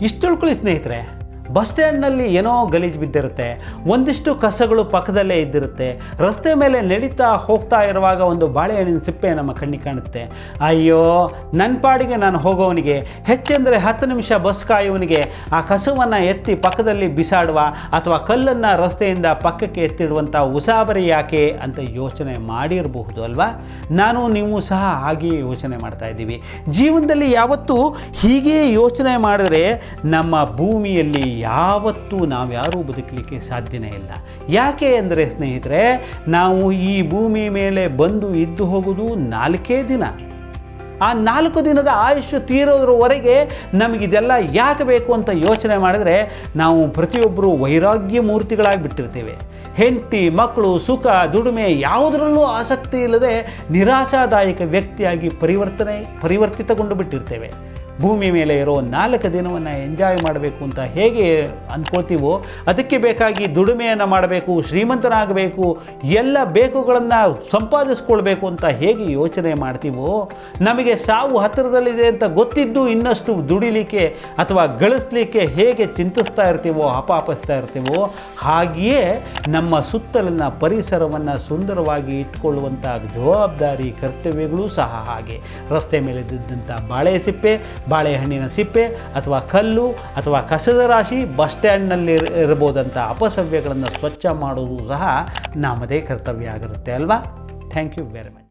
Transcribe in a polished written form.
ಇಷ್ಟು ತಿಳ್ಕೊಳ್ಳಿ ಸ್ನೇಹಿತರೆ, ಬಸ್ ಸ್ಟ್ಯಾಂಡ್ನಲ್ಲಿ ಏನೋ ಗಲೀಜು ಬಿದ್ದಿರುತ್ತೆ, ಒಂದಿಷ್ಟು ಕಸಗಳು ಪಕ್ಕದಲ್ಲೇ ಇದ್ದಿರುತ್ತೆ, ರಸ್ತೆ ಮೇಲೆ ನಡೀತಾ ಹೋಗ್ತಾ ಇರುವಾಗ ಒಂದು ಬಾಳೆಹಣ್ಣಿನ ಸಿಪ್ಪೆ ನಮ್ಮ ಕಣ್ಣಿಗೆ ಕಾಣುತ್ತೆ. ಅಯ್ಯೋ, ನನ್ನ ಪಾಡಿಗೆ ನಾನು ಹೋಗೋವನಿಗೆ, ಹೆಚ್ಚೆಂದರೆ 10 ನಿಮಿಷ ಬಸ್ ಕಾಯುವನಿಗೆ ಆ ಕಸವನ್ನು ಎತ್ತಿ ಪಕ್ಕದಲ್ಲಿ ಬಿಸಾಡುವ ಅಥವಾ ಕಲ್ಲನ್ನು ರಸ್ತೆಯಿಂದ ಪಕ್ಕಕ್ಕೆ ಎತ್ತಿಡುವಂಥ ಉಸಾಬರಿ ಯಾಕೆ ಅಂತ ಯೋಚನೆ ಮಾಡಿರಬಹುದು ಅಲ್ವಾ? ನಾನು ನೀವು ಸಹ ಹಾಗೆಯೇ ಯೋಚನೆ ಮಾಡ್ತಾ ಇದ್ದೀವಿ. ಜೀವನದಲ್ಲಿ ಯಾವತ್ತೂ ಹೀಗೆ ಯೋಚನೆ ಮಾಡಿದ್ರೆ ನಮ್ಮ ಭೂಮಿಯಲ್ಲಿ ಯಾವತ್ತೂ ನಾವ್ಯಾರೂ ಬದುಕಲಿಕ್ಕೆ ಸಾಧ್ಯನೇ ಇಲ್ಲ. ಯಾಕೆ ಅಂದರೆ ಸ್ನೇಹಿತರೆ, ನಾವು ಈ ಭೂಮಿ ಮೇಲೆ ಬಂದು ಇದ್ದು ಹೋಗೋದು 4 ದಿನ. ಆ 4 ದಿನದ ಆಯುಷ್ಯ ತೀರೋದ್ರವರೆಗೆ ನಮಗಿದೆಲ್ಲ ಯಾಕೆ ಬೇಕು ಅಂತ ಯೋಚನೆ ಮಾಡಿದರೆ ನಾವು ಪ್ರತಿಯೊಬ್ಬರು ವೈರಾಗ್ಯ ಮೂರ್ತಿಗಳಾಗಿ ಬಿಟ್ಟಿರ್ತೇವೆ. ಹೆಂಡತಿ, ಮಕ್ಕಳು, ಸುಖ, ದುಡಿಮೆ ಯಾವುದರಲ್ಲೂ ಆಸಕ್ತಿ ಇಲ್ಲದೆ ನಿರಾಶಾದಾಯಕ ವ್ಯಕ್ತಿಯಾಗಿ ಪರಿವರ್ತಿತಗೊಂಡು ಬಿಟ್ಟಿರ್ತೇವೆ. ಭೂಮಿ ಮೇಲೆ ಇರೋ 4 ದಿನವನ್ನು ಎಂಜಾಯ್ ಮಾಡಬೇಕು ಅಂತ ಹೇಗೆ ಅಂದ್ಕೊಳ್ತೀವೋ, ಅದಕ್ಕೆ ಬೇಕಾಗಿ ದುಡಿಮೆಯನ್ನು ಮಾಡಬೇಕು, ಶ್ರೀಮಂತನಾಗಬೇಕು, ಎಲ್ಲ ಬೇಕುಗಳನ್ನು ಸಂಪಾದಿಸ್ಕೊಳ್ಬೇಕು ಅಂತ ಹೇಗೆ ಯೋಚನೆ ಮಾಡ್ತೀವೋ, ನಮಗೆ ಸಾವು ಹತ್ತಿರದಲ್ಲಿದೆ ಅಂತ ಗೊತ್ತಿದ್ದು ಇನ್ನಷ್ಟು ದುಡಿಲಿಕ್ಕೆ ಅಥವಾ ಗಳಿಸಲಿಕ್ಕೆ ಹೇಗೆ ಚಿಂತಿಸ್ತಾ ಇರ್ತೀವೋ, ಹಪಾಪಿಸ್ತಾ ಇರ್ತೀವೋ, ಹಾಗೆಯೇ ನಮ್ಮ ಸುತ್ತಲಿನ ಪರಿಸರವನ್ನು ಸುಂದರವಾಗಿ ಇಟ್ಕೊಳ್ಳುವಂಥ ಜವಾಬ್ದಾರಿ, ಕರ್ತವ್ಯಗಳು ಸಹ ಹಾಗೆ. ರಸ್ತೆ ಮೇಲೆ ಬಿದ್ದಂಥ ಬಾಳೆಹಣ್ಣಿನ ಸಿಪ್ಪೆ ಅಥವಾ ಕಲ್ಲು ಅಥವಾ ಕಸದ ರಾಶಿ, ಬಸ್ ಸ್ಟ್ಯಾಂಡ್ನಲ್ಲಿ ಇರಬಹುದಂಥ ಅಪಸವ್ಯಗಳನ್ನು ಸ್ವಚ್ಛ ಮಾಡೋದು ಸಹ ನಮ್ಮದೇ ಕರ್ತವ್ಯ ಆಗಿರುತ್ತೆ ಅಲ್ವಾ? Thank you very much.